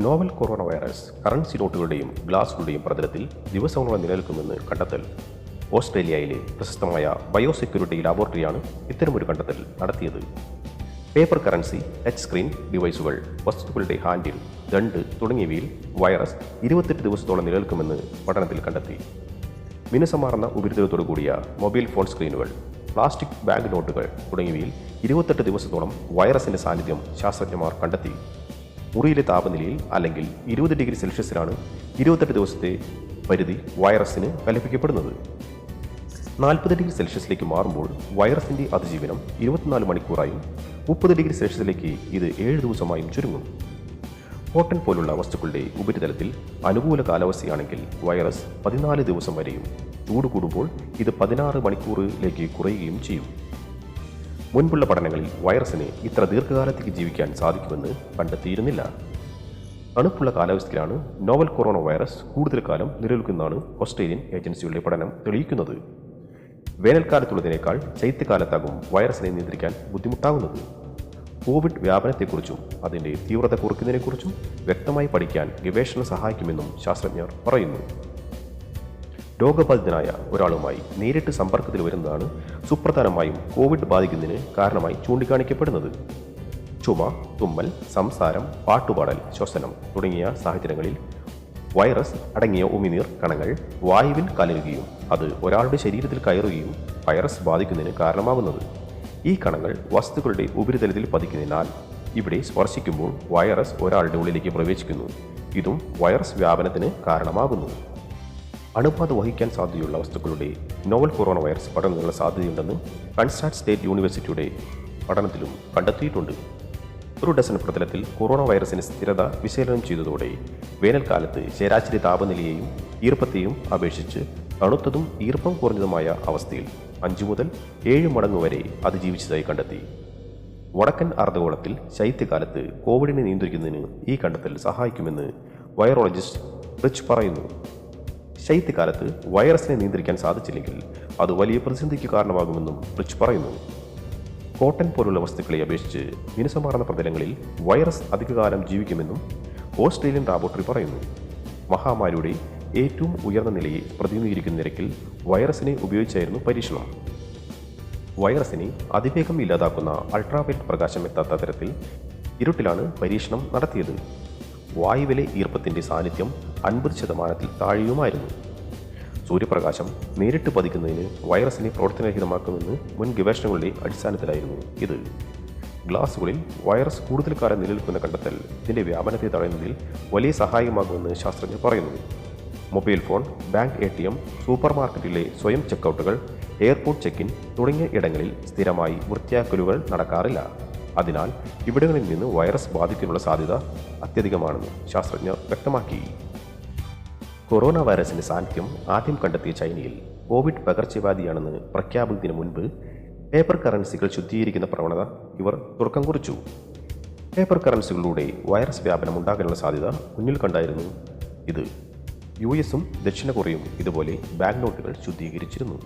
Novel corona virus currency നോട്ടുകളുടെയും ഗ്ലാസുകളുടെയും പ്രതലത്തിൽ ദിവസങ്ങളോളം നിലനിൽക്കുമെന്ന് കണ്ടെത്തൽ. ഓസ്ട്രേലിയയിലെ പ്രശസ്തമായ ബയോസെക്യൂരിറ്റി ലാബോറട്ടറിയാണ് ഇത്തരമൊരു കണ്ടെത്തൽ നടത്തിയത്. പേപ്പർ കറൻസി, ടച്ച് സ്ക്രീൻ ഡിവൈസുകൾ, വസ്തുക്കളുടെ ഹാൻഡിൽ, ദണ്ട് തുടങ്ങിയവയിൽ വൈറസ് 28 ദിവസത്തോളം നിലനിൽക്കുമെന്ന് പഠനത്തിൽ കണ്ടെത്തി. മിനുസമാർന്ന ഉപരിതലത്തോടു കൂടിയ മൊബൈൽ ഫോൺ സ്ക്രീനുകൾ, പ്ലാസ്റ്റിക് ബാങ്ക് നോട്ടുകൾ തുടങ്ങിയവയിൽ 28 ദിവസത്തോളം വൈറസിന്റെ സാന്നിധ്യം ശാസ്ത്രജ്ഞന്മാർ കണ്ടെത്തി. മുറിയിലെ താപനിലയിൽ അല്ലെങ്കിൽ 20 ഡിഗ്രി സെൽഷ്യസിലാണ് 28 ദിവസത്തെ പരിധി വൈറസിന് കൽപ്പിക്കപ്പെടുന്നത്. 40 ഡിഗ്രി സെൽഷ്യസിലേക്ക് മാറുമ്പോൾ വൈറസിന്റെ അതിജീവനം 24 മണിക്കൂറായും 30 ഡിഗ്രി സെൽഷ്യസിലേക്ക് ഇത് 7 ദിവസമായും ചുരുങ്ങും. കോട്ടൺ പോലുള്ള വസ്തുക്കളുടെ ഉപരിതലത്തിൽ അനുകൂല കാലാവസ്ഥയാണെങ്കിൽ വൈറസ് 14 ദിവസം വരെയും, ചൂട് കൂടുമ്പോൾ ഇത് 16 മണിക്കൂറിലേക്ക് കുറയുകയും ചെയ്യും. മുൻപുള്ള പഠനങ്ങളിൽ വൈറസിന് ഇത്ര ദീർഘകാലത്തേക്ക് ജീവിക്കാൻ സാധിക്കുമെന്ന് കണ്ടെത്തിയിരുന്നില്ല. തണുപ്പുള്ള കാലാവസ്ഥയിലാണ് നോവൽ കൊറോണ വൈറസ് കൂടുതൽ കാലം നിലനിൽക്കുന്നതാണ് ഓസ്ട്രേലിയൻ ഏജൻസിയുടെ പഠനം തെളിയിക്കുന്നത്. വേനൽക്കാലത്തുള്ളതിനേക്കാൾ ശൈത്യകാലത്താകും വൈറസിനെ നിയന്ത്രിക്കാൻ ബുദ്ധിമുട്ടാകുന്നത്. കോവിഡ് വ്യാപനത്തെക്കുറിച്ചും അതിൻ്റെ തീവ്രത കുറയ്ക്കുന്നതിനെക്കുറിച്ചും വ്യക്തമായി പഠിക്കാൻ ഗവേഷണം സഹായിക്കുമെന്നും ശാസ്ത്രജ്ഞർ പറയുന്നു. രോഗബാധിതനായ ഒരാളുമായി നേരിട്ട് സമ്പർക്കത്തിൽ വരുന്നതാണ് സുപ്രധാനമായും കോവിഡ് ബാധിക്കുന്നതിന് കാരണമായി ചൂണ്ടിക്കാണിക്കപ്പെടുന്നത്. ചുമ, തുമ്മൽ, സംസാരം, പാട്ടുപാടൽ, ശ്വസനം തുടങ്ങിയ സാഹചര്യങ്ങളിൽ വൈറസ് അടങ്ങിയ ഉമിനീർ കണങ്ങൾ വായുവിൽ കലരുകയും അത് ഒരാളുടെ ശരീരത്തിൽ കയറുകയും വൈറസ് ബാധിക്കുന്നതിന് കാരണമാകുന്നത്. ഈ കണങ്ങൾ വസ്തുക്കളുടെ ഉപരിതലത്തിൽ പതിക്കുന്നതിനാൽ ഇവിടെ സ്പർശിക്കുമ്പോൾ വൈറസ് ഒരാളുടെ ഉള്ളിലേക്ക് പ്രവേശിക്കുന്നു. ഇതും വൈറസ് വ്യാപനത്തിന് കാരണമാകുന്നു. അണുബാധ വഹിക്കാൻ സാധ്യതയുള്ള വസ്തുക്കളുടെ നോവൽ കൊറോണ വൈറസ് പടരുന്നതിനുള്ള സാധ്യതയുണ്ടെന്ന് കൺസാറ്റ് സ്റ്റേറ്റ് യൂണിവേഴ്സിറ്റിയുടെ പഠനത്തിലും കണ്ടെത്തിയിട്ടുണ്ട്. ഒരു ഡസൻ പ്രതലത്തിൽ കൊറോണ വൈറസിന് സ്ഥിരത വിശകലനം ചെയ്തതോടെ വേനൽക്കാലത്ത് ശരാശരി താപനിലയെയും ഈർപ്പത്തെയും അപേക്ഷിച്ച് തണുത്തതും ഈർപ്പം കുറഞ്ഞതുമായ അവസ്ഥയിൽ 5 മുതൽ 7 മടങ്ങ് വരെ അതിജീവിച്ചതായി കണ്ടെത്തി. വടക്കൻ അർദ്ധഗോളത്തിൽ ശൈത്യകാലത്ത് കോവിഡിനെ നിയന്ത്രിക്കുന്നതിന് ഈ കണ്ടെത്തൽ സഹായിക്കുമെന്ന് വൈറോളജിസ്റ്റ് റിച്ച് പറയുന്നു. ശൈത്യകാലത്ത് വൈറസിനെ നിയന്ത്രിക്കാൻ സാധിച്ചില്ലെങ്കിൽ അത് വലിയ പ്രതിസന്ധിക്ക് കാരണമാകുമെന്നും റിച്ച് പറയുന്നു. കോട്ടൺ പോലുള്ള വസ്തുക്കളെ അപേക്ഷിച്ച് മിനുസമാർന്ന പ്രതലങ്ങളിൽ വൈറസ് അധികകാലം ജീവിക്കുമെന്നും ഓസ്ട്രേലിയൻ ലാബോറട്ടറി പറയുന്നു. മഹാമാരിയുടെ ഏറ്റവും ഉയർന്ന നിലയെ പ്രതിനിധീകരിക്കുന്ന നിരക്കിൽ വൈറസിനെ ഉപയോഗിച്ചായിരുന്നു പരീക്ഷണം. വൈറസിനെ അതിവേഗം ഇല്ലാതാക്കുന്ന അൾട്രാവയലറ്റ് പ്രകാശം എത്താത്ത തരത്തിൽ ഇരുട്ടിലാണ് പരീക്ഷണം നടത്തിയത്. വായുവിലെ ഈർപ്പത്തിന്റെ സാന്നിധ്യം 50% താഴെയുമായിരുന്നു. സൂര്യപ്രകാശം നേരിട്ട് പതിക്കുന്നതിന് വൈറസിനെ പ്രവർത്തനരഹിതമാക്കുമെന്ന് മുൻ ഗവേഷണങ്ങളുടെ അടിസ്ഥാനത്തിലായിരുന്നു ഇത്. ഗ്ലാസുകളിൽ വൈറസ് കൂടുതൽ കാലം നിലനിൽക്കുന്ന കണ്ടെത്തൽ ഇതിൻ്റെ വ്യാപനത്തെ തടയുന്നതിൽ വലിയ സഹായകമാകുമെന്ന് ശാസ്ത്രജ്ഞർ പറയുന്നു. Mobile phone, bank ATM, super മാർക്കറ്റിലെ സ്വയം ചെക്കൗട്ടുകൾ, എയർപോർട്ട് ചെക്ക് ഇൻ തുടങ്ങിയ ഇടങ്ങളിൽ സ്ഥിരമായി വൃത്തിയാക്കലുകൾ നടക്കാറില്ല. അതിനാൽ ഇവിടങ്ങളിൽ നിന്ന് വൈറസ് ബാധിക്കാനുള്ള സാധ്യത അത്യധികമാണെന്ന് ശാസ്ത്രജ്ഞർ വ്യക്തമാക്കി. കൊറോണ വൈറസിന്റെ സാന്നിധ്യം ആദ്യം കണ്ടെത്തിയ ചൈനയിൽ കോവിഡ് പകർച്ചവ്യാധിയാണെന്ന് പ്രഖ്യാപിക്കുന്നതിന് മുൻപ് പേപ്പർ കറൻസികൾ ശുദ്ധീകരിക്കുന്ന പ്രവണത ഇവർ തുടക്കം കുറിച്ചു. പേപ്പർ കറൻസികളിലൂടെ വൈറസ് വ്യാപനം ഉണ്ടാകാനുള്ള സാധ്യത മുന്നിൽ കണ്ടായിരുന്നു ഇത്. US-ഉം ദക്ഷിണ കൊറിയയും ഇതുപോലെ ബാങ്ക് നോട്ടുകൾ ശുദ്ധീകരിച്ചിരുന്നു.